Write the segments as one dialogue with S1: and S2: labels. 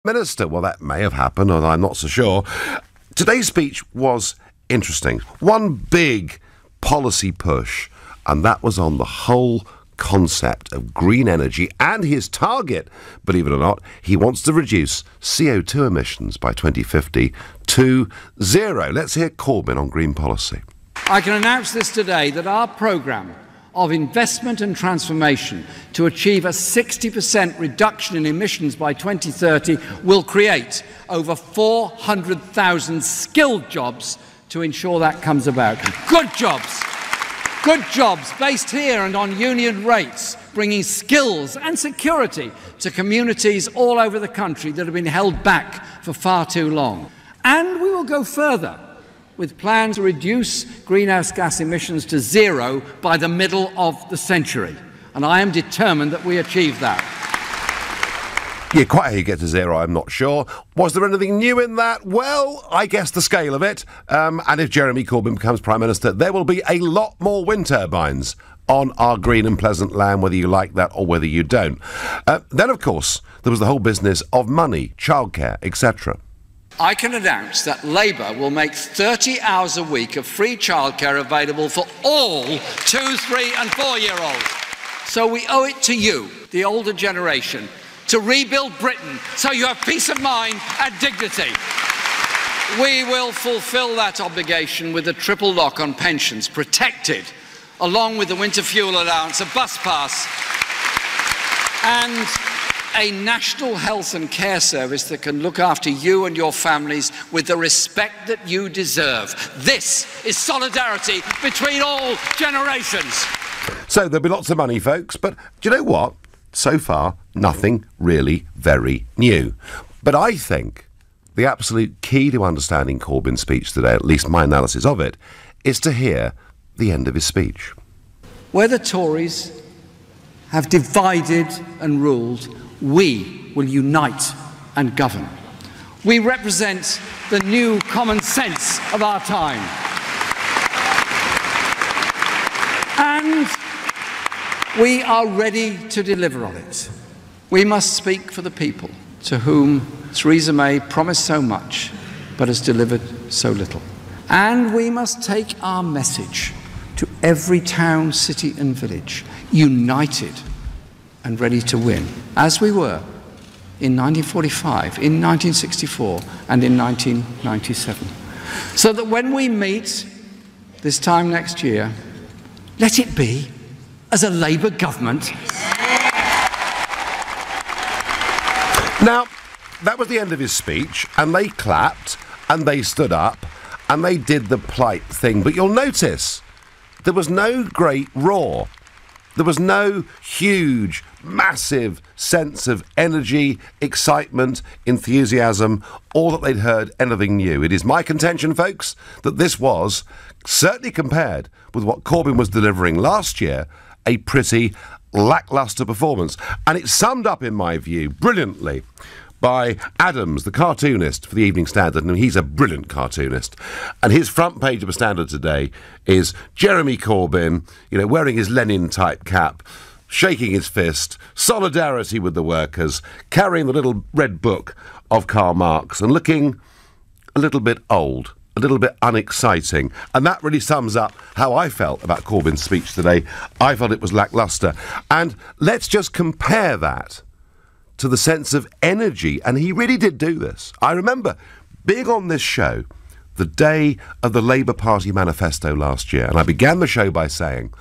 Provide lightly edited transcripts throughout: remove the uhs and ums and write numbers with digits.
S1: Minister. Well, that may have happened, or I'm not so sure. Today's speech was interesting. One big policy push, and that was on the whole concept of green energy and his target. Believe it or not, he wants to reduce CO2 emissions by 2050 to zero. Let's hear Corbyn on green policy.
S2: I can announce this today that our programme of investment and transformation to achieve a 60% reduction in emissions by 2030 will create over 400,000 skilled jobs to ensure that comes about. Good jobs based here and on union rates, bringing skills and security to communities all over the country that have been held back for far too long. And we will go further, with plans to reduce greenhouse gas emissions to zero by the middle of the century. And I am determined that we achieve that.
S1: Yeah, quite how you get to zero, I'm not sure. Was there anything new in that? Well, I guess the scale of it. And if Jeremy Corbyn becomes Prime Minister, there will be a lot more wind turbines on our green and pleasant land, whether you like that or whether you don't. Then, of course, there was the whole business of money, childcare, etc.
S2: I can announce that Labour will make 30 hours a week of free childcare available for all 2-, 3 and 4-year-olds. So we owe it to you, the older generation, to rebuild Britain so you have peace of mind and dignity. We will fulfil that obligation with a triple lock on pensions, protected, along with the winter fuel allowance, a bus pass, and a national health and care service that can look after you and your families with the respect that you deserve. This is solidarity between all generations.
S1: So there'll be lots of money, folks, but do you know what? So far, nothing really very new. But I think the absolute key to understanding Corbyn's speech today, at least my analysis of it, is to hear the end of his speech.
S2: Where the Tories have divided and ruled, we will unite and govern. We represent the new common sense of our time. And we are ready to deliver on it. We must speak for the people to whom Theresa May promised so much but has delivered so little. And we must take our message to every town, city and village, united and ready to win, as we were in 1945, in 1964 and in 1997. So that when we meet this time next year, let it be as a Labour government.
S1: Now, that was the end of his speech, and they clapped, and they stood up, and they did the polite thing. But you'll notice there was no great roar. There was no huge, massive sense of energy, excitement, enthusiasm, or that they'd heard anything new. It is my contention, folks, that this was, certainly compared with what Corbyn was delivering last year, a pretty lacklustre performance. And it's summed up, in my view, brilliantly by Adams, the cartoonist for the Evening Standard, and he's a brilliant cartoonist. And his front page of the Standard today is Jeremy Corbyn, wearing his Lenin-type cap, shaking his fist, solidarity with the workers, carrying the little red book of Karl Marx and looking a little bit old, a little bit unexciting. And that really sums up how I felt about Corbyn's speech today. I felt it was lacklustre. And let's just compare that to the sense of energy, and he really did do this. I remember being on this show the day of the Labour Party manifesto last year, and I began the show by saying,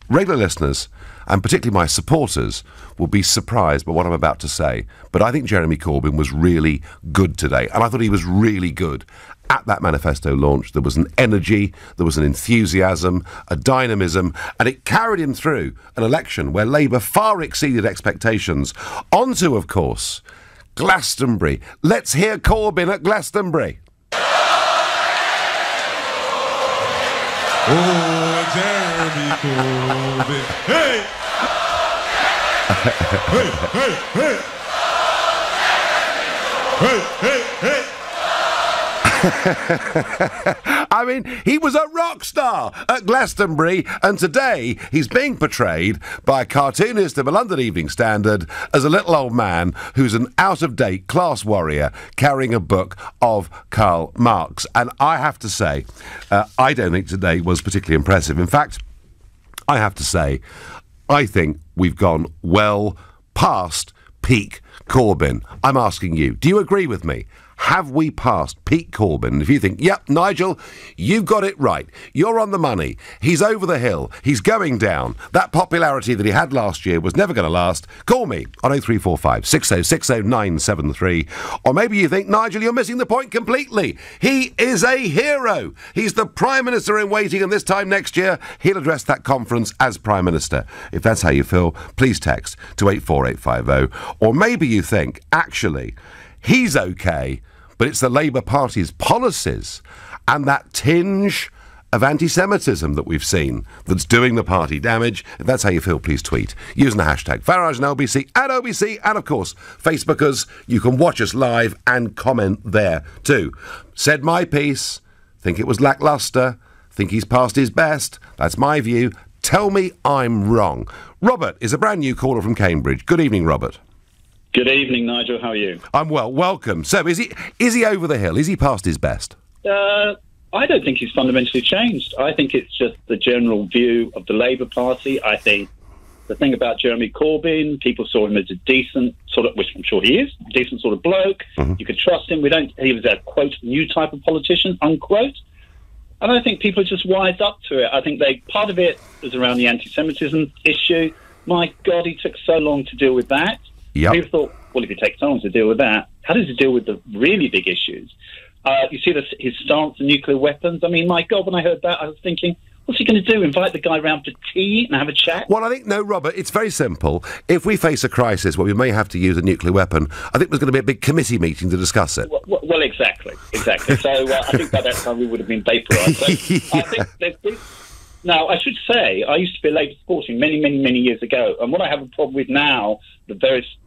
S1: regular listeners, and particularly my supporters, will be surprised by what I'm about to say, but I think Jeremy Corbyn was really good today, and I thought he was really good at that manifesto launch. There was an energy, there was an enthusiasm, a dynamism, and it carried him through an election where Labour far exceeded expectations. On to, of course, Glastonbury. Let's hear Corbyn at Glastonbury.
S3: Oh, Jeremy Corbyn. Hey! Hey, hey, hey! Hey, hey, hey!
S1: I mean, he was a rock star at Glastonbury, and today he's being portrayed by a cartoonist of a London Evening Standard as a little old man who's an out-of-date class warrior carrying a book of Karl Marx. And I have to say, I don't think today was particularly impressive. In fact, I have to say, I think we've gone well past peak Corbyn. I'm asking you, do you agree with me? Have we passed peak Corbyn? If you think, yep, Nigel, you've got it right. You're on the money. He's over the hill. He's going down. That popularity that he had last year was never going to last. Call me on 0345 6060 973. Or maybe you think, Nigel, you're missing the point completely. He is a hero. He's the Prime Minister in waiting, and this time next year, he'll address that conference as Prime Minister. If that's how you feel, please text to 84850. Or maybe you think, actually, he's okay, but it's the Labour Party's policies and that tinge of anti-Semitism that we've seen that's doing the party damage. If that's how you feel, please tweet using the hashtag Farage and LBC at OBC, and of course, Facebookers, you can watch us live and comment there too. Said my piece, think it was lacklustre, think he's past his best. That's my view. Tell me I'm wrong. Robert is a brand new caller from Cambridge. Good evening, Robert.
S4: Good evening, Nigel. How are you?
S1: I'm well. Welcome. So, is he over the hill? Is he past his best?
S4: I don't think he's fundamentally changed. I think it's just the general view of the Labour Party. I think the thing about Jeremy Corbyn, people saw him as a decent sort of, which I'm sure he is, decent sort of bloke. Mm-hmm. You could trust him. He was a, quote, new type of politician, unquote. And I think people just wised up to it. I think part of it was around the anti-Semitism issue. My God, he took so long to deal with that. Yep. People thought, well, if he takes so long to deal with that, how does he deal with the really big issues? You see his stance on nuclear weapons. I mean, my God, when I heard that, I was thinking, what's he going to do? Invite the guy round for tea and have a chat?
S1: Well, I think, no, Robert, it's very simple. If we face a crisis where we may have to use a nuclear weapon, I think there's going to be a big committee meeting to discuss it.
S4: Well, exactly. So I think by that time we would have been vaporised. So yeah. I think now, I should say, I used to be a Labour supporter many, many, many years ago. And what I have a problem with now, and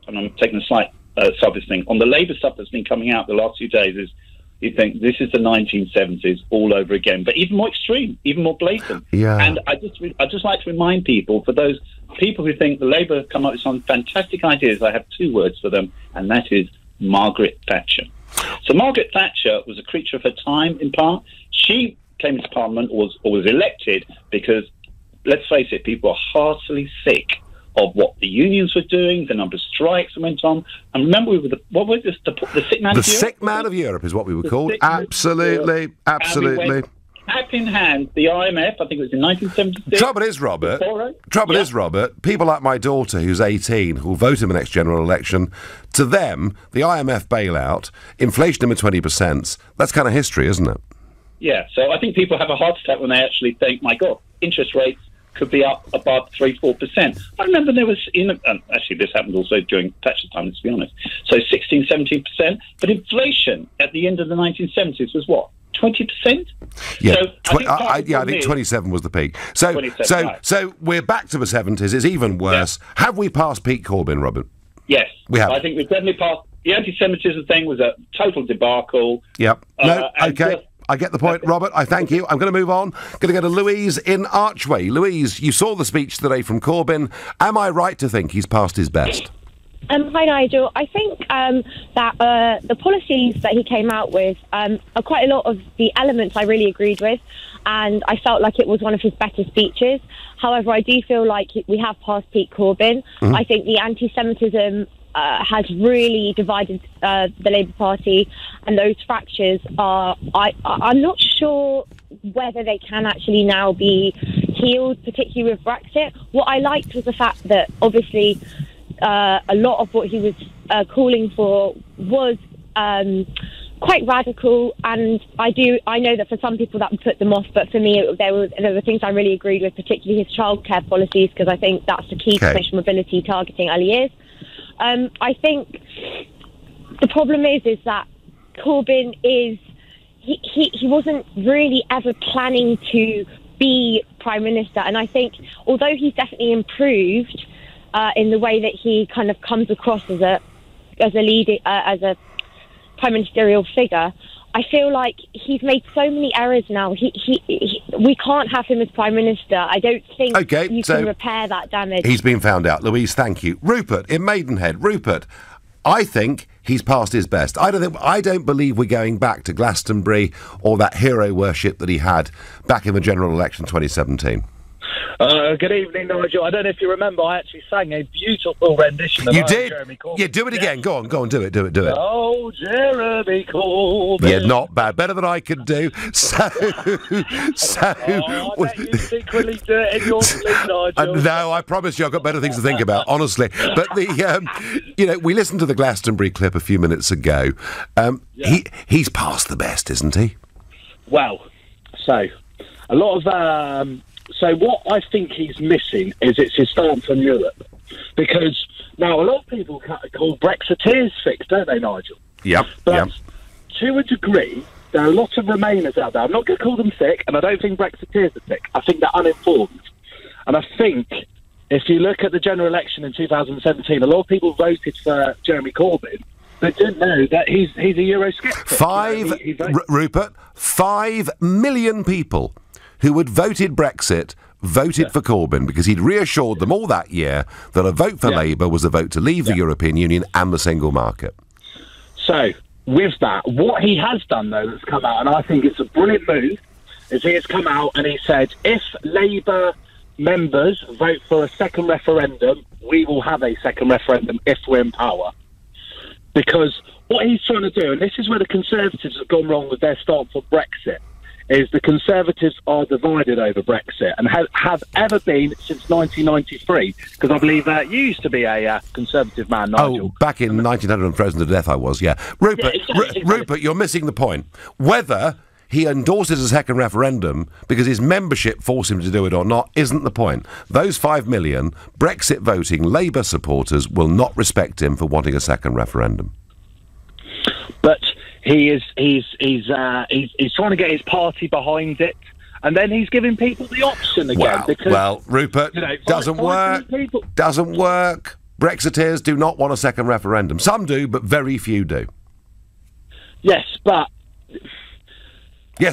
S4: I'm taking a slight subject thing, on the Labour stuff that's been coming out the last few days is you think this is the 1970s all over again, but even more extreme, even more blatant.
S1: Yeah.
S4: And I just like to remind people, for those people who think the Labour have come up with some fantastic ideas, I have two words for them, and that is Margaret Thatcher. So Margaret Thatcher was a creature of her time, in part. She came into Parliament or was elected because, let's face it, people are heartily sick of what the unions were doing, the number of strikes that went on. And remember, we were the sick man of Europe? The sick man
S1: of Europe is what we were called. Absolutely.
S4: Cap in hand, the IMF, I think it was in 1976.
S1: Trouble is, Robert, people like my daughter, who's 18, who'll vote in the next general election, to them, the IMF bailout, inflation of 20%, that's kind of history, isn't it?
S4: Yeah, so I think people have a heart attack when they actually think, my God, interest rates could be up above 3-4%. I remember there was, actually this happened also during Thatcher's time, let's be honest, so 16-17%, but inflation at the end of the 1970s was what, 20%?
S1: Yeah, so I think 27 was the peak. So we're back to the 70s, it's even worse. Yeah. Have we passed peak Corbyn, Robert?
S4: Yes.
S1: We have.
S4: I think we've definitely passed. The anti-Semitism thing was a total debacle.
S1: Yep. Okay. I get the point, Robert. I thank you. I'm going to move on. Going to go to Louise in Archway. Louise, you saw the speech today from Corbyn. Am I right to think he's past his best?
S5: Hi, Nigel. I think that the policies that he came out with are quite a lot of the elements I really agreed with, and I felt like it was one of his better speeches. However, I do feel like we have passed peak Corbyn. Mm-hmm. I think the anti-Semitism has really divided the Labour Party, and those fractures I'm not sure whether they can actually now be healed, particularly with Brexit. What I liked was the fact that obviously a lot of what he was calling for was quite radical, and I know that for some people that would put them off, but for me there were things I really agreed with, particularly his childcare policies, because I think that's the key to social mobility, targeting early years. I think the problem is that Corbyn he wasn't really ever planning to be Prime Minister, and I think although he's definitely improved in the way that he kind of comes across as a leader, as a prime ministerial figure, I feel like he's made so many errors now. We can't have him as Prime Minister. I don't think you can repair that damage.
S1: He's been found out. Louise, thank you. Rupert, in Maidenhead. Rupert, I think he's past his best. I don't believe we're going back to Glastonbury or that hero worship that he had back in the general election 2017.
S6: Good evening, Nigel. I don't know if you remember, I actually sang a beautiful rendition of Jeremy Corbyn.
S1: Yeah, do it again. Go on, do it.
S6: Oh, Jeremy Corbyn.
S1: Yeah, not bad. Better than I could do. I
S6: bet you secretly do it in your sleep, Nigel.
S1: No, I promise you I've got better things to think about, honestly. But we listened to the Glastonbury clip a few minutes ago. He's past the best, isn't he?
S6: Well, so a lot of... So what I think he's missing is it's his stance on Europe. Because now a lot of people call Brexiteers fixed, don't they, Nigel?
S1: Yep.
S6: But to a degree, there are lots of Remainers out there. I'm not going to call them thick, and I don't think Brexiteers are thick. I think they're uninformed. And I think if you look at the general election in 2017, a lot of people voted for Jeremy Corbyn but didn't know that he's a Eurosceptic.
S1: Rupert, 5 million people who had voted Brexit voted for Corbyn because he'd reassured them all that year that a vote for Labour was a vote to leave the European Union and the single market.
S6: So, with that, what he has done, though, that's come out, and I think it's a brilliant move, is he has come out and he said, if Labour members vote for a second referendum, we will have a second referendum if we're in power. Because what he's trying to do, and this is where the Conservatives have gone wrong with their stance on Brexit, is the Conservatives are divided over Brexit and have ever been since 1993. Because I believe you used to be a Conservative man, Nigel.
S1: Oh, back in 1900 and frozen to death I was, yeah. Rupert,
S6: exactly.
S1: Rupert, you're missing the point. Whether he endorses a second referendum because his membership forced him to do it or not isn't the point. Those 5 million Brexit voting Labour supporters will not respect him for wanting a second referendum.
S6: But he's trying to get his party behind it, and then he's giving people the option again.
S1: Well, Rupert, doesn't work. Doesn't work. Brexiteers do not want a second referendum. Some do, but very few do.
S6: Yes,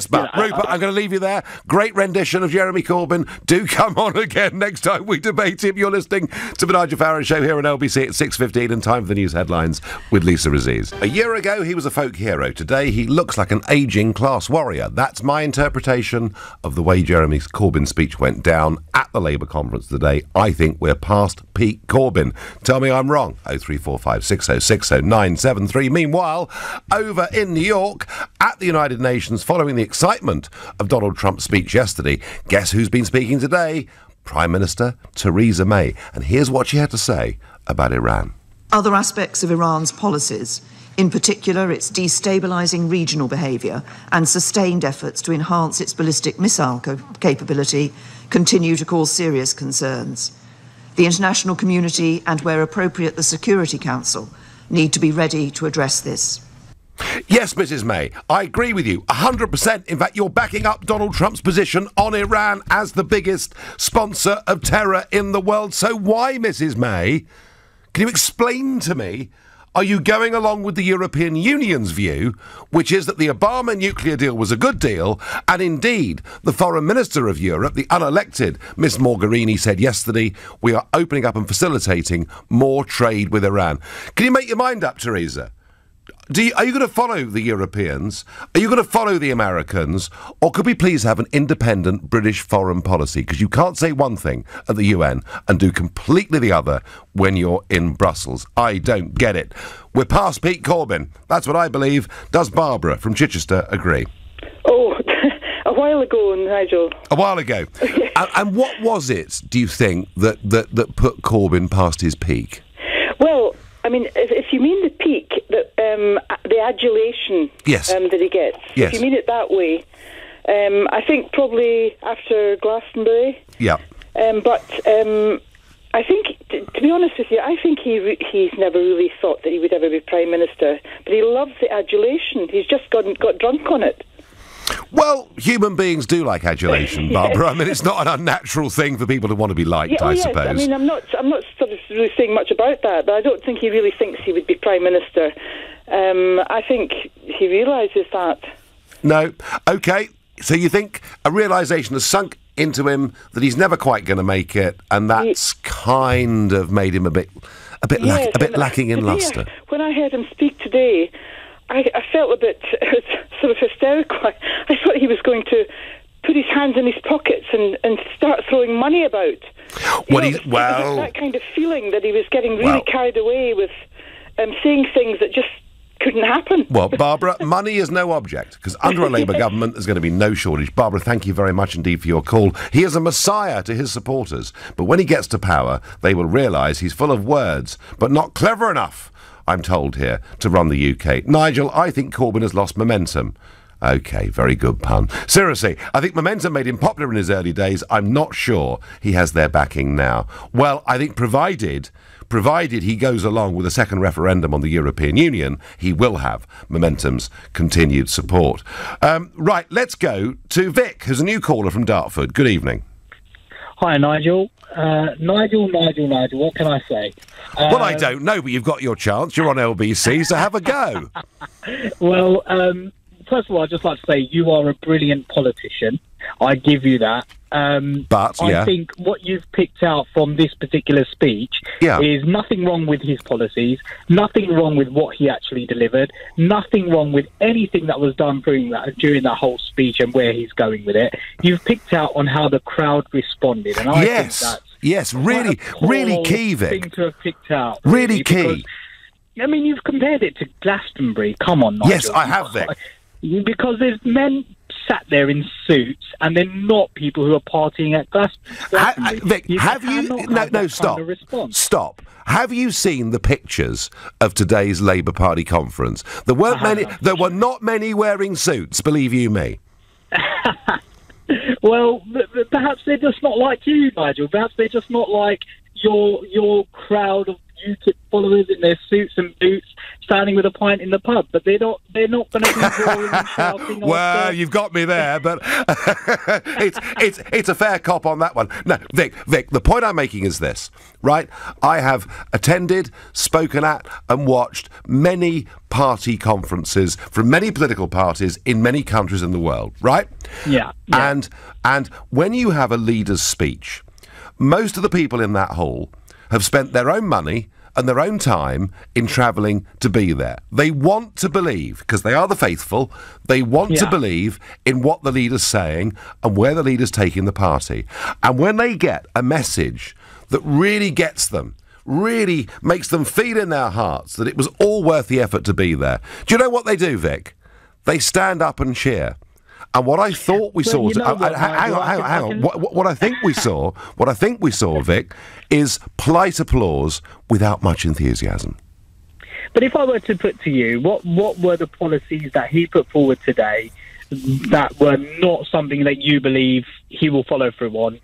S6: but
S1: Rupert, I'm going to leave you there. Great rendition of Jeremy Corbyn. Do come on again next time we debate him. You're listening to the Nigel Farage Show here on LBC at 6:15 and time for the news headlines with Lisa Aziz. A year ago, he was a folk hero. Today, he looks like an ageing class warrior. That's my interpretation of the way Jeremy Corbyn's speech went down at the Labour conference today. I think we're past peak Corbyn. Tell me I'm wrong. 0345 6060 973. Meanwhile, over in New York, at the United Nations, following the excitement of Donald Trump's speech yesterday, guess who's been speaking today? Prime Minister Theresa May. And here's what she had to say about Iran.
S7: Other aspects of Iran's policies, in particular its destabilising regional behaviour and sustained efforts to enhance its ballistic missile capability, continue to cause serious concerns. The international community and, where appropriate, the Security Council need to be ready to address this.
S1: Yes, Mrs. May, I agree with you 100%. In fact, you're backing up Donald Trump's position on Iran as the biggest sponsor of terror in the world. So why, Mrs. May, can you explain to me, are you going along with the European Union's view, which is that the Obama nuclear deal was a good deal, and indeed, the Foreign Minister of Europe, the unelected Miss Mogherini, said yesterday, we are opening up and facilitating more trade with Iran. Can you make your mind up, Theresa? Are you going to follow the Europeans? Are you going to follow the Americans? Or could we please have an independent British foreign policy? Because you can't say one thing at the UN and do completely the other when you're in Brussels. I don't get it. We're past Pete Corbyn. That's what I believe. Does Barbara from Chichester agree?
S8: Oh, a while ago, Nigel.
S1: A while ago. And what was it, do you think, that put Corbyn past his peak?
S8: Well, I mean, if you mean the peak, the adulation that he gets, if you mean it that way, I think probably after Glastonbury.
S1: Yeah.
S8: But I think, to be honest with you, I think he's never really thought that he would ever be Prime Minister. But he loves the adulation. He's just got drunk on it.
S1: Well, human beings do like adulation, Barbara. I mean, it's not an unnatural thing for people to want to be liked, I suppose.
S8: I mean, I'm not sort of really saying much about that, but I don't think he really thinks he would be Prime Minister. I think he realises that.
S1: No. OK, so you think a realisation has sunk into him that he's never quite going to make it, and that's kind of made him a bit lacking in lustre.
S8: When I heard him speak today, I felt a bit sort of hysterical. I thought he was going to put his hands in his pockets and start throwing money about. It was that kind of feeling that he was getting really carried away with saying things that just couldn't happen.
S1: Well, Barbara, money is no object, because under a Labour government there's going to be no shortage. Barbara, thank you very much indeed for your call. He is a messiah to his supporters, but when he gets to power, they will realise he's full of words, but not clever enough, I'm told here, to run the UK. Nigel, I think Corbyn has lost momentum. OK, very good pun. Seriously, I think momentum made him popular in his early days. I'm not sure he has their backing now. Well, I think provided he goes along with a second referendum on the European Union, he will have Momentum's continued support. Right, let's go to Vic, who's a new caller from Dartford. Good evening.
S9: Hi, Nigel. Nigel, what can I say?
S1: Well, I don't know, but you've got your chance. You're on LBC, so have a go.
S9: Well, first of all, I'd just like to say you are a brilliant politician. I give you that.
S1: But
S9: I think what you've picked out from this particular speech is nothing wrong with his policies, nothing wrong with what he actually delivered, nothing wrong with anything that was done during that whole speech and where he's going with it. You've picked out on how the crowd responded, and I think that's
S1: really key, Vic.
S9: Thing to have picked out,
S1: really key.
S9: Because, I mean, you've compared it to Glastonbury. Come on, Nigel.
S1: Yes, I have, Vic.
S9: Because there's men sat there in suits, and they're not people who are partying at Glastonbury.
S1: Vic, have you? No, stop. Stop. Have you seen the pictures of today's Labour Party conference? There weren't many. There were not many wearing suits. Believe you me.
S9: Well, perhaps they're just not like you, Nigel. Perhaps they're just not like your crowd of UKIP followers in their suits and boots, standing with a pint in the pub, but they're not going to be roaring and shouting.
S1: Well, you've got me there, but it's a fair cop on that one. No, Vic, the point I'm making is this, right? I have attended, spoken at, and watched many party conferences from many political parties in many countries in the world, right?
S9: Yeah.
S1: And when you have a leader's speech, most of the people in that hall have spent their own money and their own time in travelling to be there. They want to believe, because they are the faithful, they want to believe in what the leader's saying and where the leader's taking the party. And when they get a message that really gets them, really makes them feel in their hearts that it was all worth the effort to be there, do you know what they do, Vic? They stand up and cheer. And what I thought we saw, hang on. What I think we saw, Vic, is polite applause without much enthusiasm.
S9: But if I were to put to you, what were the policies that he put forward today that were not something that you believe he will follow through on?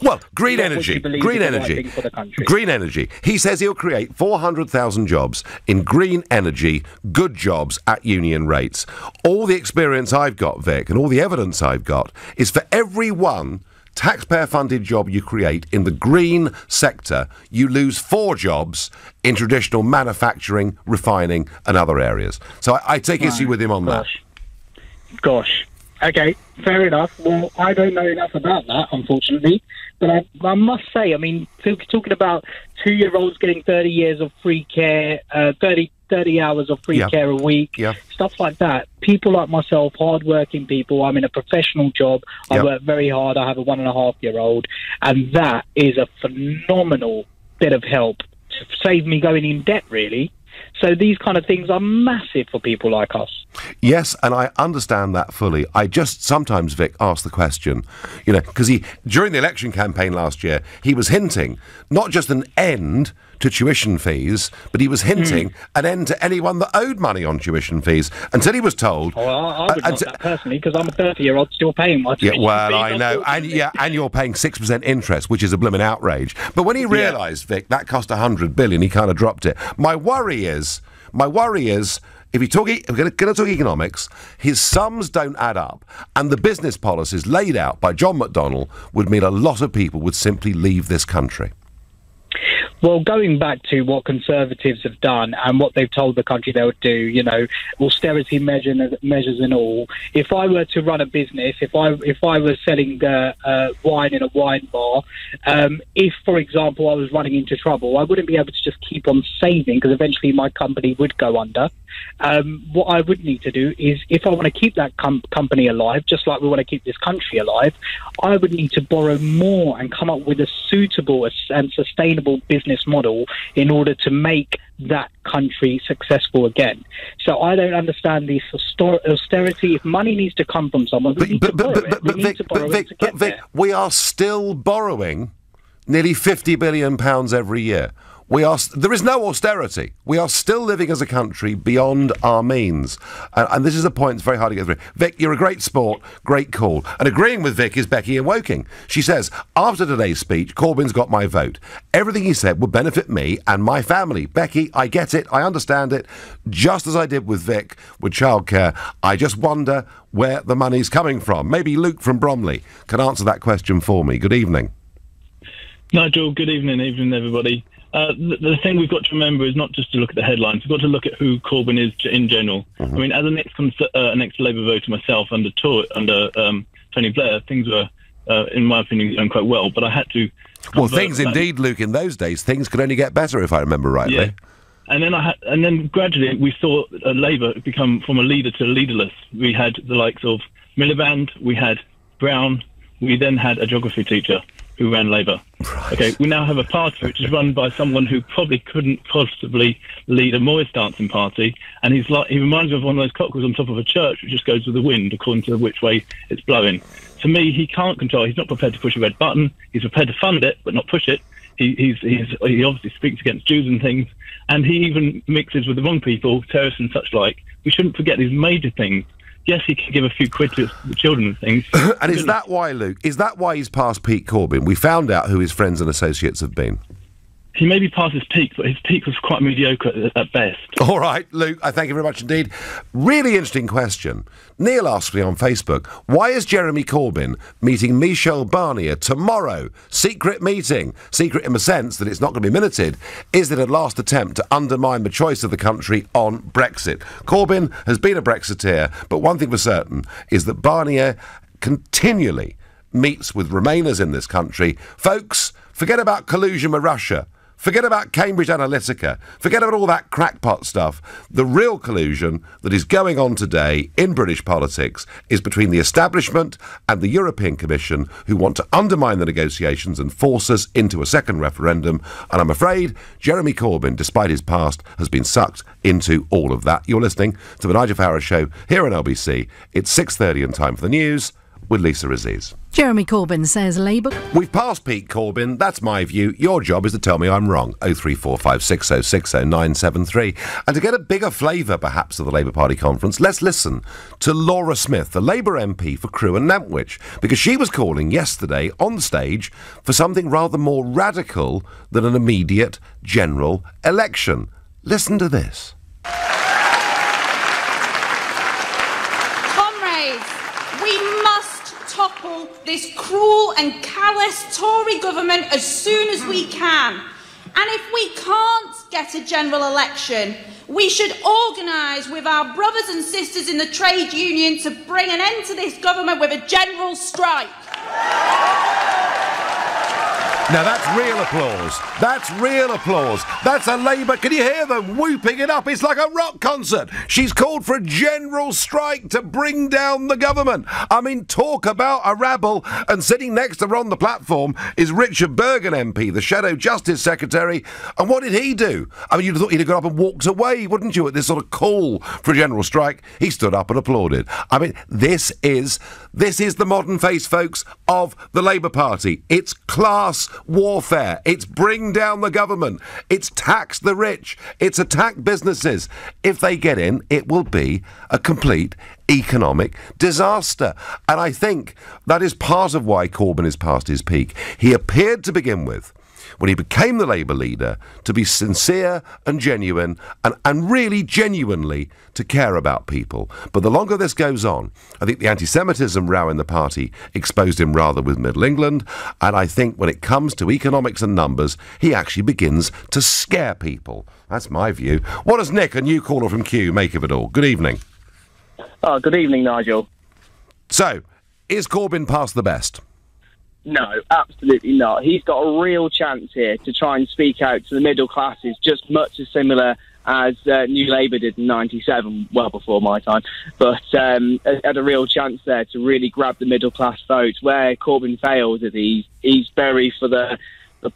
S1: Well, green energy. Green energy. He says he'll create 400,000 jobs in green energy, good jobs at union rates. All the experience I've got, Vic, and all the evidence I've got is for every one taxpayer-funded job you create in the green sector, you lose 4 jobs in traditional manufacturing, refining and other areas. So I take issue with him on that.
S9: Gosh. Okay, fair enough. Well, I don't know enough about that, unfortunately. But I must say, I mean, talking about 2-year-olds getting 30 years of free care, 30 hours of free care a week, stuff like that. People like myself, hard-working people, I'm in a professional job, I work very hard, I have a 1.5-year-old, and that is a phenomenal bit of help to save me going in debt, really. So these kind of things are massive for people like us.
S1: Yes, and I understand that fully. I just sometimes, Vic, ask the question, you know, because during the election campaign last year, he was hinting not just an end to tuition fees, but he was hinting an end to anyone that owed money on tuition fees, until he was told...
S9: Oh, I would not that personally, because I'm a 30-year-old still paying my tuition
S1: fees. I know, and you're paying 6% interest, which is a blooming outrage. But when he realised, Vic, that cost $100 billion, he kind of dropped it. My worry is, if we're going to talk economics, his sums don't add up, and the business policies laid out by John McDonnell would mean a lot of people would simply leave this country.
S9: Well, going back to what Conservatives have done and what they've told the country they would do, you know, austerity measures and all. If I were to run a business, if I was selling wine in a wine bar, if, for example, I was running into trouble, I wouldn't be able to just keep on saving because eventually my company would go under. What I would need to do is, if I want to keep that company alive, just like we want to keep this country alive, I would need to borrow more and come up with a suitable and sustainable business model in order to make that country successful again. So I don't understand this austerity. If money needs to come from someone, we need to borrow it. We need to borrow it to get there.
S1: We are still borrowing nearly £50 billion every year. There is no austerity. We are still living as a country beyond our means. And this is a point that's very hard to get through. Vic, you're a great sport, great call. And agreeing with Vic is Becky in Woking. She says, after today's speech, Corbyn's got my vote. Everything he said would benefit me and my family. Becky, I get it, I understand it. Just as I did with Vic with childcare, I just wonder where the money's coming from. Maybe Luke from Bromley can answer that question for me. Good evening.
S10: Nigel, good evening everybody. The thing we've got to remember is not just to look at the headlines. We've got to look at who Corbyn is in general. Mm-hmm. I mean, as an ex-Labour voter myself under Tony Blair, things were, in my opinion, going quite well. But I had to.
S1: Well, things indeed, Luke. In those days, things could only get better, if I remember rightly.
S10: Yeah. And then gradually we saw Labour become from a leader to leaderless. We had the likes of Miliband, we had Brown, we then had a geography teacher who ran Labour. Right. Okay, we now have a party which is run by someone who probably couldn't possibly lead a Morris dancing party, and he reminds me of one of those cockerels on top of a church which just goes with the wind according to which way it's blowing. To me, he can't control. He's not prepared to push a red button. He's prepared to fund it, but not push it. He obviously speaks against Jews and things, and he even mixes with the wrong people, terrorists and such like. We shouldn't forget these major things. Yes, he can give a few quid to the children and things.
S1: And is that why, Luke? Is that why he's past Pete Corbyn? We found out who his friends and associates have been.
S10: He may be past his peak, but his peak was quite mediocre at best.
S1: All right, Luke, I thank you very much indeed. Really interesting question. Neil asked me on Facebook, why is Jeremy Corbyn meeting Michel Barnier tomorrow? Secret meeting. Secret in the sense that it's not going to be minuted. Is it a last attempt to undermine the choice of the country on Brexit? Corbyn has been a Brexiteer, but one thing for certain is that Barnier continually meets with Remainers in this country. Folks, forget about collusion with Russia. Forget about Cambridge Analytica. Forget about all that crackpot stuff. The real collusion that is going on today in British politics is between the establishment and the European Commission, who want to undermine the negotiations and force us into a second referendum. And I'm afraid Jeremy Corbyn, despite his past, has been sucked into all of that. You're listening to the Nigel Farage Show here on LBC. It's 6:30 and time for the news with Lisa Aziz.
S11: Jeremy Corbyn says Labour...
S1: We've passed Pete Corbyn, that's my view. Your job is to tell me I'm wrong. 03456060973. And to get a bigger flavour, perhaps, of the Labour Party conference, let's listen to Laura Smith, the Labour MP for Crewe and Nantwich, because she was calling yesterday on stage for something rather more radical than an immediate general election. Listen to this.
S12: Topple this cruel and callous Tory government as soon as we can. And if we can't get a general election, we should organise with our brothers and sisters in the trade union to bring an end to this government with a general strike.
S1: Now that's real applause. That's real applause. That's a Labour. Can you hear them whooping it up? It's like a rock concert. She's called for a general strike to bring down the government. I mean, talk about a rabble. And sitting next to her on the platform is Richard Bergen MP, the Shadow Justice Secretary. And what did he do? I mean, you'd have thought he'd have got up and walked away, wouldn't you, at this sort of call for a general strike? He stood up and applauded. I mean, this is the modern face, folks, of the Labour Party. It's class warfare. It's bring down the government. It's tax the rich. It's attack businesses. If they get in, it will be a complete economic disaster. And I think that is part of why Corbyn is past his peak. He appeared to begin with when he became the Labour leader, to be sincere and genuine and really genuinely to care about people. But the longer this goes on, I think the anti-Semitism row in the party exposed him rather with Middle England, and I think when it comes to economics and numbers, he actually begins to scare people. That's my view. What does Nick, a new caller from Kew, make of it all? Good evening.
S13: Oh, good evening, Nigel.
S1: So, is Corbyn past the best?
S13: No, absolutely not. He's got a real chance here to try and speak out to the middle classes, just much as similar as New Labour did in '97, well before my time, but had a real chance there to really grab the middle class vote. Where Corbyn fails is he's very for the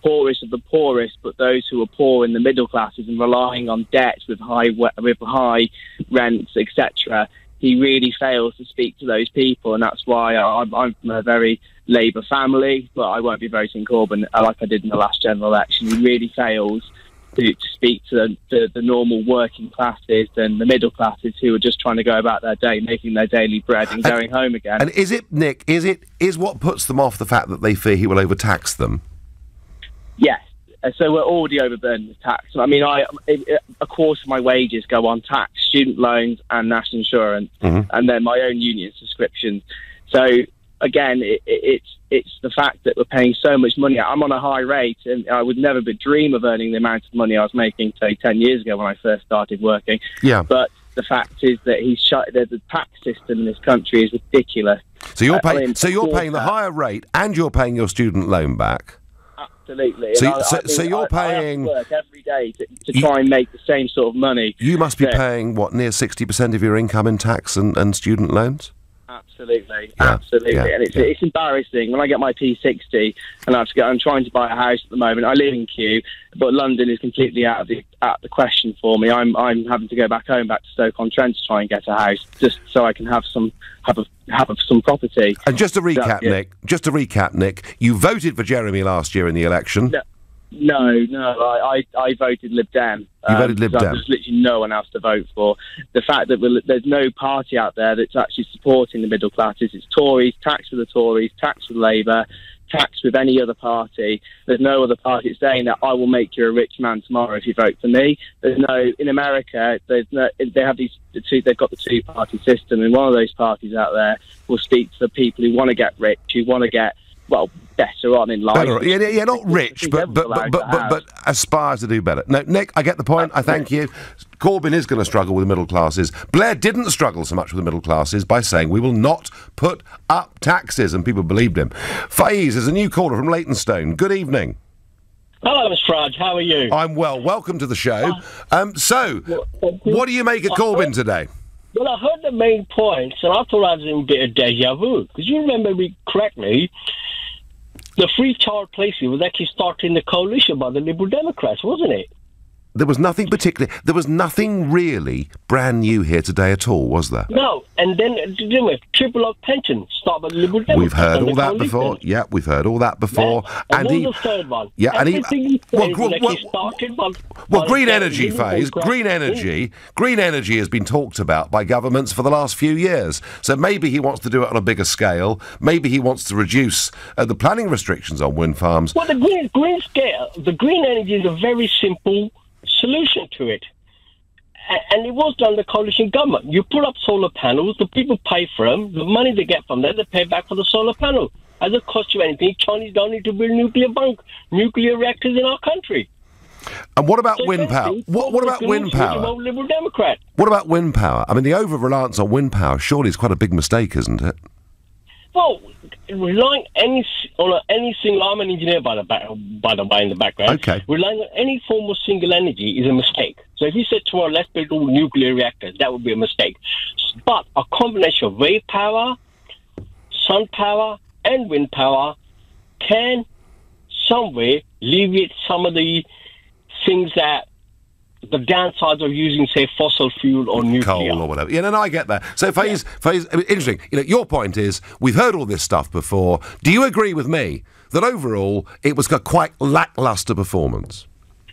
S13: poorest of the poorest, but those who are poor in the middle classes and relying on debt with high rents, etc. He really fails to speak to those people, and that's why I'm from a very Labour family, but I won't be voting Corbyn like I did in the last general election. He really fails to speak to the normal working classes and the middle classes who are just trying to go about their day, making their daily bread and going home again.
S1: And is it, Nick, is what puts them off the fact that they fear he will overtax them?
S13: Yes. So we're already overburdened with tax. I mean, a quarter of my wages go on tax, student loans and national insurance, and then my own union subscriptions. So again, it's the fact that we're paying so much money. I'm on a high rate, and I would never dream of earning the amount of money I was making, say, 10 years ago when I first started working.
S1: Yeah.
S13: But the fact is that the tax system in this country is ridiculous.
S1: So you're paying the higher rate, and you're paying your student loan back.
S13: Absolutely.
S1: So you're paying.
S13: I have to work every day to try and make the same sort of money.
S1: You must be paying what, near 60% of your income in tax and student loans.
S13: Absolutely, absolutely, and it's embarrassing when I get my P60 and I'm trying to buy a house at the moment. I live in Kew, but London is completely out of the question for me. I'm having to go back to Stoke-on-Trent to try and get a house just so I can have some property.
S1: And just to recap, Nick, you voted for Jeremy last year in the election.
S13: No, I voted Lib Dem.
S1: You voted Lib Dem.
S13: There's literally no one else to vote for. The fact that there's no party out there that's actually supporting the middle classes. It's Tories, tax with the Tories, tax with Labour, tax with any other party. There's no other party saying that I will make you a rich man tomorrow if you vote for me. There's no, in America, they've got the two-party system, and one of those parties out there will speak to the people who want to get rich, who want to get, well, better on in life.
S1: Yeah, not rich, but aspires to do better. No, Nick, I get the point. I thank you. Corbyn is going to struggle with the middle classes. Blair didn't struggle so much with the middle classes by saying we will not put up taxes, and people believed him. Faiz is a new caller from Leytonstone. Good evening.
S14: Hello, Mr. Raj. How are you?
S1: I'm well. Welcome to the show. What do you make of Corbyn today?
S14: Well, I heard the main points, and I thought I was in a bit of deja vu. Because you remember me correctly, the free child policy was actually started in the coalition by the Liberal Democrats, wasn't it?
S1: There was nothing really brand new here today at all, was there?
S14: No, and then triple up pension started by the Liberal Democrats.
S1: We've heard all that before. Yeah, we've heard all that before.
S14: Yeah. And the third one.
S1: Yeah, green energy phase. Green energy has been talked about by governments for the last few years. So maybe he wants to do it on a bigger scale. Maybe he wants to reduce the planning restrictions on wind farms.
S14: Well, the green energy is a very simple solution to it, and it was done in the coalition government. You put up solar panels, the people pay for them, the money they get from that, they pay back for the solar panel. It doesn't cost you anything. Chinese don't need to build nuclear reactors in our country.
S1: And what about wind power? What about wind power?
S14: Liberal Democrat.
S1: What about wind power? I mean, the over-reliance on wind power surely is quite a big mistake, isn't it?
S14: Well, relying on any single, I'm an engineer by the way in the background.
S1: Okay.
S14: Relying on any form of single energy is a mistake. So if you said tomorrow, let's build all nuclear reactors, that would be a mistake. But a combination of wave power, sun power, and wind power can somewhere alleviate some of the things that the downsides of using, say, fossil fuel or nuclear.
S1: Coal or whatever. Yeah, no, I get that. So, Faiz, interesting. Your point is, we've heard all this stuff before. Do you agree with me that overall it was a quite lacklustre performance?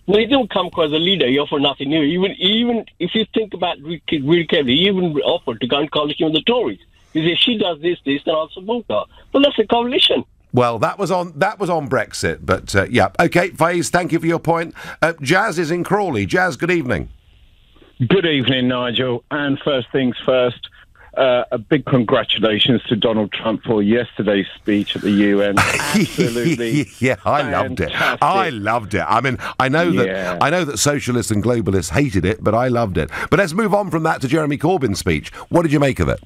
S14: Well, he didn't come across as a leader. He offered nothing new. Even if you think about it really carefully, he even offered to go in coalition with the Tories. He said, she does this, then I'll support her. But that's a coalition.
S1: Well, that was on Brexit, but yeah. OK, Faiz, thank you for your point. Jazz is in Crawley. Jazz, good evening.
S15: Good evening, Nigel. And first things first, a big congratulations to Donald Trump for yesterday's speech at the UN. Absolutely,
S1: yeah, I loved it. I loved it. I mean, I know that socialists and globalists hated it, but I loved it. But let's move on from that to Jeremy Corbyn's speech. What did you make of it?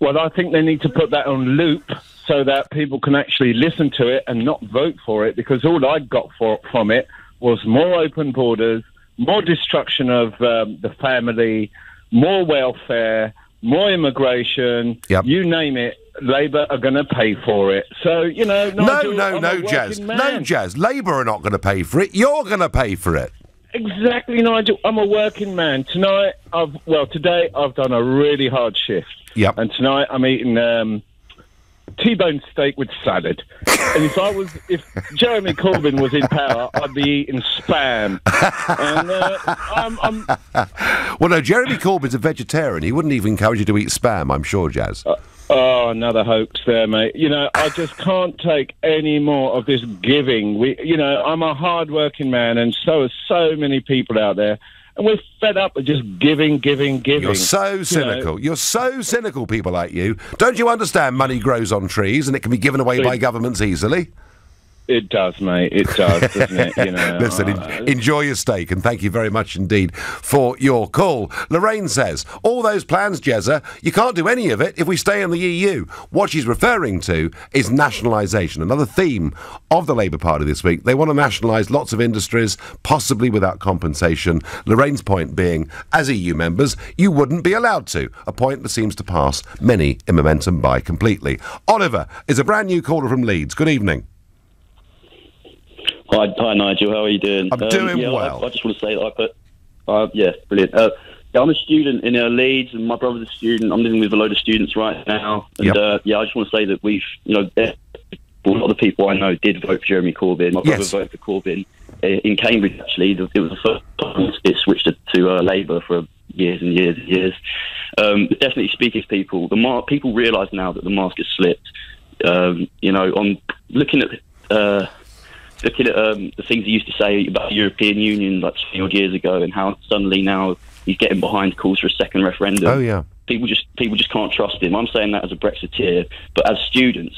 S15: Well, I think they need to put that on loop so that people can actually listen to it and not vote for it, because all I got from it was more open borders, more destruction of the family, more welfare, more immigration, you name it. Labour are going to pay for it. So, you know... Nigel,
S1: no, Jazz. No, Jazz. Labour are not going to pay for it. You're going to pay for it.
S15: Exactly, Nigel. I'm a working man. Today I've done a really hard shift.
S1: Yep.
S15: And tonight I'm eating... T-bone steak with salad. And if Jeremy Corbyn was in power, I'd be eating spam. And
S1: well, no, Jeremy Corbyn's a vegetarian. He wouldn't even encourage you to eat spam, I'm sure, Jazz.
S15: Another hoax there, mate. You know, I just can't take any more of this giving. I'm a hard-working man, and so are so many people out there. And we're fed up with just giving.
S1: You're so cynical. You're so cynical, people like you. Don't you understand money grows on trees and it can be given away by governments easily?
S15: It does, mate. It does, doesn't it? You know.
S1: Listen, enjoy your steak, and thank you very much indeed for your call. Lorraine says, all those plans, Jezza, you can't do any of it if we stay in the EU. What she's referring to is nationalisation, another theme of the Labour Party this week. They want to nationalise lots of industries, possibly without compensation. Lorraine's point being, as EU members, you wouldn't be allowed to, a point that seems to pass many in Momentum by completely. Oliver is a brand new caller from Leeds. Good evening.
S16: Hi, Nigel. How are you doing?
S1: I'm doing well.
S16: I just want to say that brilliant. I'm a student in Leeds, and my brother's a student. I'm living with a load of students right now, and I just want to say that a lot of the people I know did vote for Jeremy Corbyn. My brother voted for Corbyn in Cambridge. Actually, it was the first time it switched to Labour for years and years and years. But definitely speaking to people, people realise now that the mask has slipped. On looking at the things he used to say about the European Union like 20 odd years ago, and how suddenly now he's getting behind calls for a second referendum.
S1: Oh yeah,
S16: people just can't trust him. I'm saying that as a Brexiteer, but as students,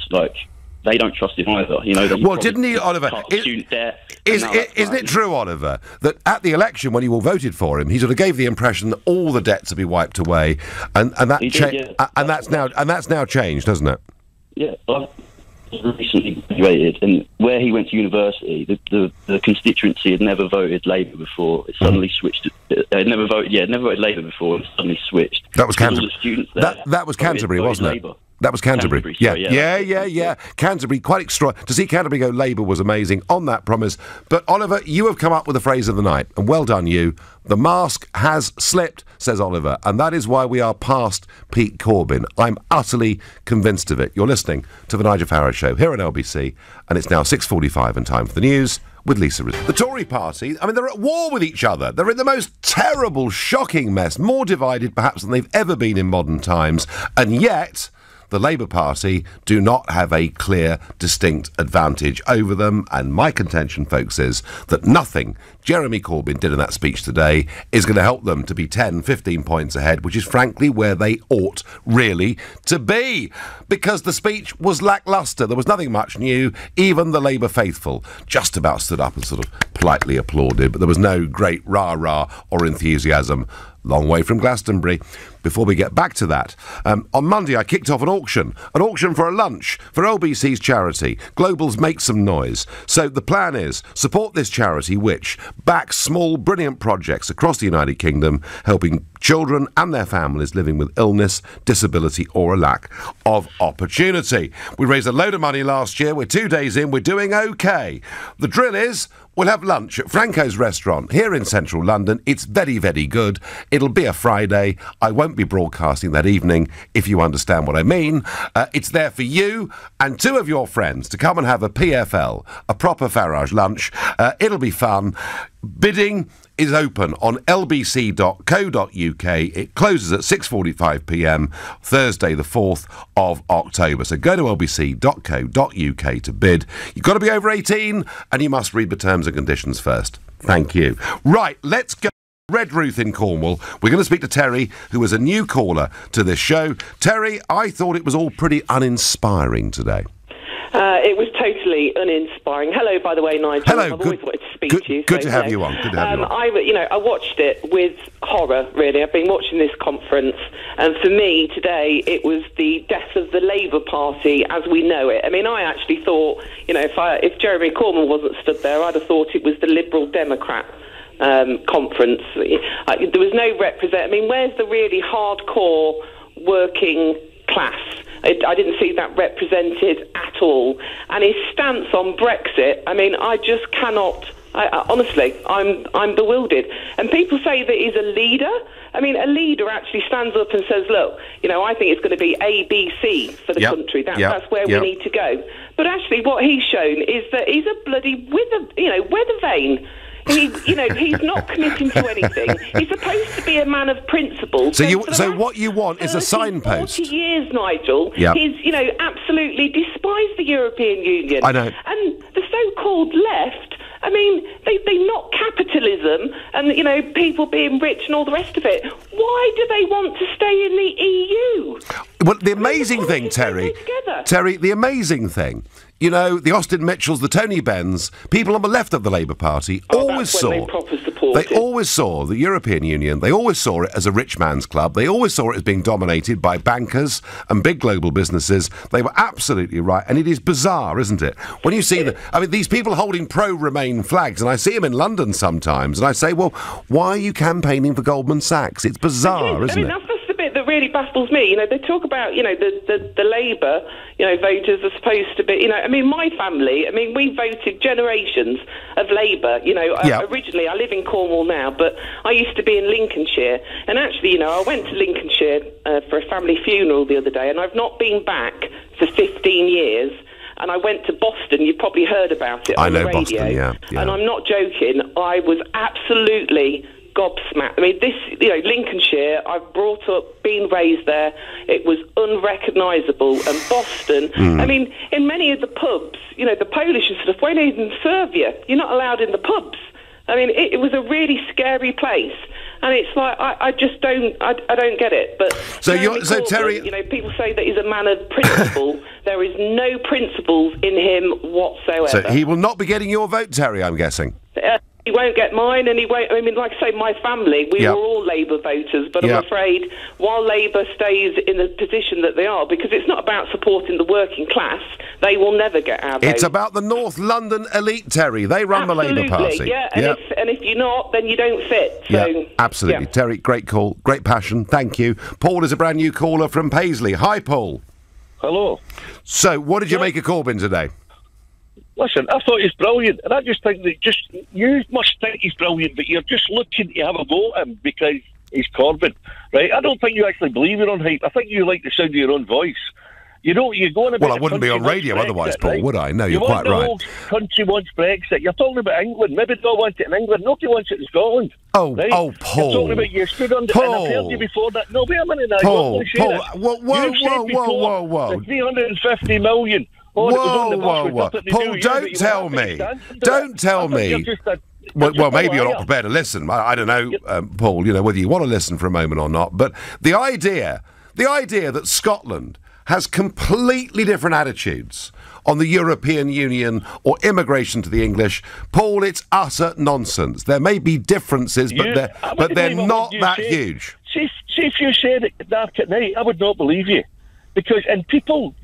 S16: they don't trust him either.
S1: Didn't he, Oliver? Isn't it true, Oliver, that at the election when you all voted for him, he sort of gave the impression that all the debts would be wiped away, and that's now changed, hasn't it?
S16: Yeah. Recently graduated, and where he went to university, the constituency had never voted Labour before. It suddenly switched. Never voted Labour before. It suddenly switched.
S1: That was Canterbury.
S16: All the students there.
S1: That was Canterbury, wasn't it?
S16: Labour.
S1: That was Canterbury. Yeah. Canterbury, quite extra. To see Canterbury go Labour was amazing on that promise. But Oliver, you have come up with the phrase of the night, and well done you. The mask has slipped, says Oliver, and that is why we are past Pete Corbyn. I'm utterly convinced of it. You're listening to The Nigel Farage Show here on LBC, and it's now 6:45 and time for the news with Lisa. The Tory party, they're at war with each other. They're in the most terrible, shocking mess, more divided perhaps than they've ever been in modern times, and yet the Labour Party do not have a clear, distinct advantage over them, and my contention, folks, is that nothing Jeremy Corbyn did in that speech today is going to help them to be 10, 15 points ahead, which is frankly where they ought really to be, because the speech was lacklustre. There was nothing much new. Even the Labour faithful just about stood up and sort of politely applauded, but there was no great rah-rah or enthusiasm. Long way from Glastonbury. Before we get back to that, on Monday I kicked off an auction for a lunch for LBC's charity, Global's Make Some Noise. So the plan is, support this charity which backs small, brilliant projects across the United Kingdom, helping children and their families living with illness, disability or a lack of opportunity. We raised a load of money last year. We're 2 days in. We're doing okay. The drill is, we'll have lunch at Franco's restaurant here in central London. It's very, very good. It'll be a Friday. I won't be broadcasting that evening, if you understand what I mean. It's there for you and 2 of your friends to come and have a PFL, a proper Farage lunch. It'll be fun. Bidding is open on lbc.co.uk. It closes at 6:45 p.m. Thursday the 4th of October. So go to lbc.co.uk to bid. You've got to be over 18 and you must read the terms and conditions first. Thank you. Right, let's go. Redruth in Cornwall. We're going to speak to Terry, who is a new caller to this show. Terry, I thought it was all pretty uninspiring today.
S17: It was totally uninspiring. Hello, by the way, Nigel.
S1: Hello.
S17: I've always wanted to speak to you.
S1: Good to have you on. Good to have you on.
S17: I watched it with horror, really. I've been watching this conference, and for me, today, it was the death of the Labour Party as we know it. I mean, I actually thought, if Jeremy Corbyn wasn't stood there, I'd have thought it was the Liberal Democrat conference. There was no I mean, where's the really hardcore working class? I didn't see that represented at all. And his stance on Brexit, I mean, I just cannot. Honestly, I'm bewildered. And people say that he's a leader. I mean, a leader actually stands up and says, look, I think it's going to be A, B, C for the country. That's where we need to go. But actually what he's shown is that he's a bloody weather vane. He's not committing to anything. He's supposed to be a man of principle.
S1: So what you want is a signpost.
S17: 40 years, Nigel.
S1: Yep.
S17: He's, absolutely despised the European Union.
S1: I know.
S17: And the so-called left, I mean, they knock capitalism and, people being rich and all the rest of it. Why do they want to stay in the EU?
S1: Well, the amazing thing, Terry, the amazing thing, the Austin Mitchells, the Tony Benns, people on the left of the Labour Party always saw the European Union, they always saw it as a rich man's club. They always saw it as being dominated by bankers and big global businesses. They were absolutely right. And it is bizarre, isn't it? When you see these people holding pro-Remain flags, and I see them in London sometimes, and I say, well, why are you campaigning for Goldman Sachs? It's bizarre, isn't it?
S17: That's the bit that really baffles me. They talk about, the Labour, voters are supposed to be, my family, we voted generations of Labour. Originally, I live in Cornwall now, but I used to be in Lincolnshire. And actually, I went to Lincolnshire for a family funeral the other day, and I've not been back for 15 years. And I went to Boston. You've probably heard about it on the radio.
S1: Boston, yeah.
S17: And I'm not joking. I was absolutely gobsmacked. I mean, Lincolnshire, I've brought up, been raised there. It was unrecognisable. And Boston, I mean, in many of the pubs, the Polish and stuff won't even serve you. You're not allowed in the pubs. I mean, it was a really scary place. And it's like, I just don't get it. But Corbyn,
S1: Terry,
S17: people say that he's a man of principle. There is no principles in him whatsoever.
S1: So he will not be getting your vote, Terry, I'm guessing.
S17: He won't get mine, and he won't. I mean, like I say, my family, we were all Labour voters, but I'm afraid while Labour stays in the position that they are, because it's not about supporting the working class, they will never get our vote.
S1: It's about the North London elite, Terry. They run the Labour Party.
S17: Yeah, and if you're not, then you don't fit. So,
S1: yeah, absolutely. Yeah. Terry, great call, great passion. Thank you. Paul is a brand new caller from Paisley. Hi, Paul.
S18: Hello.
S1: So, what did you make of Corbyn today?
S18: Listen, I thought he's brilliant, and I just think that you must think he's brilliant, but you're just looking to have a vote at him because he's Corbyn, right? I don't think you actually believe your own hype. I think you like the sound of your own voice. You go on about.
S1: Well, I wouldn't be on radio
S18: Brexit,
S1: otherwise, Paul,
S18: right?
S1: would I? No, you're quite right.
S18: The whole country wants Brexit. You're talking about England. Maybe they don't want it in England. Nobody wants it in Scotland.
S1: Oh,
S18: right?
S1: Paul.
S18: You're talking about you stood under. And I've heard you before that. No, wait a minute now.
S1: Paul,
S18: whoa. The 350 million.
S1: Whoa. Paul, don't tell me. Don't tell me. Well, maybe you're not prepared to listen. I don't know, Paul, whether you want to listen for a moment or not. But the idea that Scotland has completely different attitudes on the European Union or immigration to the English, Paul, it's utter nonsense. There may be differences, but they're not that huge.
S18: See if you said it dark at night, I would not believe you. Because, and people,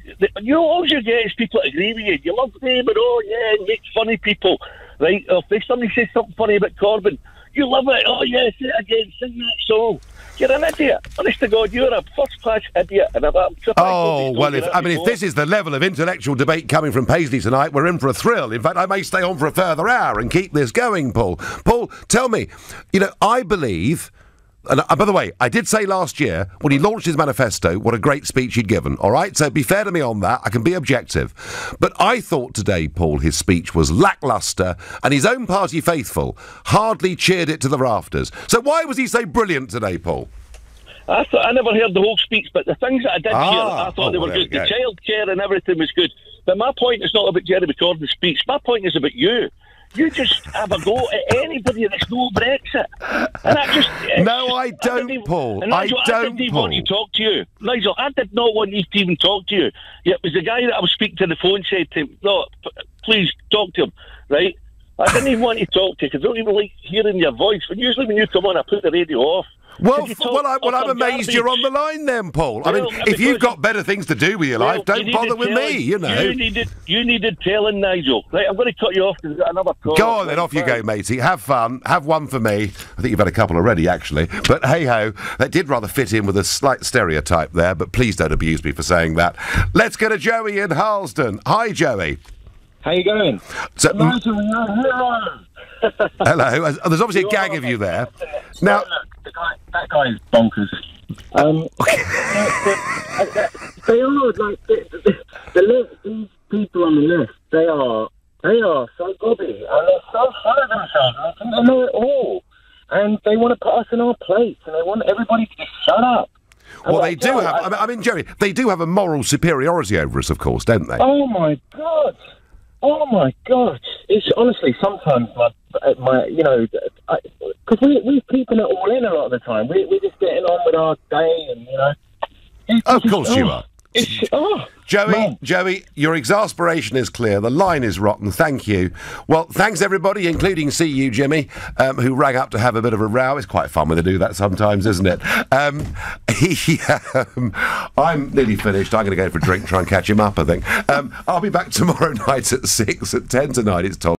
S18: all you get is people that agree with you. You love them, and it makes funny people, right? If somebody says something funny about Corbyn, you love it. Oh, yeah, say it again, sing that song. You're an idiot. Honest to God, you're a first-class idiot. And I'm
S1: if this is the level of intellectual debate coming from Paisley tonight, we're in for a thrill. In fact, I may stay on for a further hour and keep this going, Paul. Paul, tell me, I believe And by the way, I did say last year, when he launched his manifesto, what a great speech he'd given, all right? So be fair to me on that. I can be objective. But I thought today, Paul, his speech was lacklustre, and his own party faithful hardly cheered it to the rafters. So why was he so brilliant today, Paul?
S18: I never heard the whole speech, but the things that I did hear, I thought they were good. The childcare and everything was good. But my point is not about Jeremy Corbyn's speech. My point is about you. You just have a go at anybody that's no Brexit. And I just...
S1: No, I don't, Paul.
S18: Nigel, I didn't even want to talk to you. Nigel, I did not want to even talk to you. Yeah, it was the guy that I was speaking to the phone said to him, no, please talk to him, right? I didn't even want to talk to you because I don't even like hearing your voice. But usually when you come on, I put the radio off.
S1: Well, I'm amazed you're on the line then, Paul. I mean, if you've got better things to do with your life, don't bother with me, you know.
S18: You needed telling, Nigel. Right, I'm going to cut you off because I've got another call.
S1: Go on then, off you go, matey. Have fun. Have one for me. I think you've had a couple already, actually. But hey-ho, that did rather fit in with a slight stereotype there, but please don't abuse me for saying that. Let's go to Joey in Harlesden. Hi, Joey.
S6: How you going?
S1: So, hello. There's obviously a gang of you there. Now,
S6: that guy is bonkers. They are like the list. These people on the list. They are so gobby and they're so full of themselves. And they know it all, and they want to put us in our place, and they want everybody to just shut up.
S1: Well, they do have. I mean, Jerry, they do have a moral superiority over us, of course, don't they?
S6: Oh my God. Oh my God! It's honestly sometimes my you know, because we're keeping it all in a lot of the time. We're just getting on with our day, and you know.
S1: Of course you are. Joey, your exasperation is clear. The line is rotten. Thank you. Well, thanks everybody, including you, Jimmy, who rang up to have a bit of a row. It's quite fun when they do that sometimes, isn't it? I'm nearly finished. I'm going to go for a drink, try and catch him up, I think. I'll be back tomorrow night at 6, at 10 tonight. It's Tom.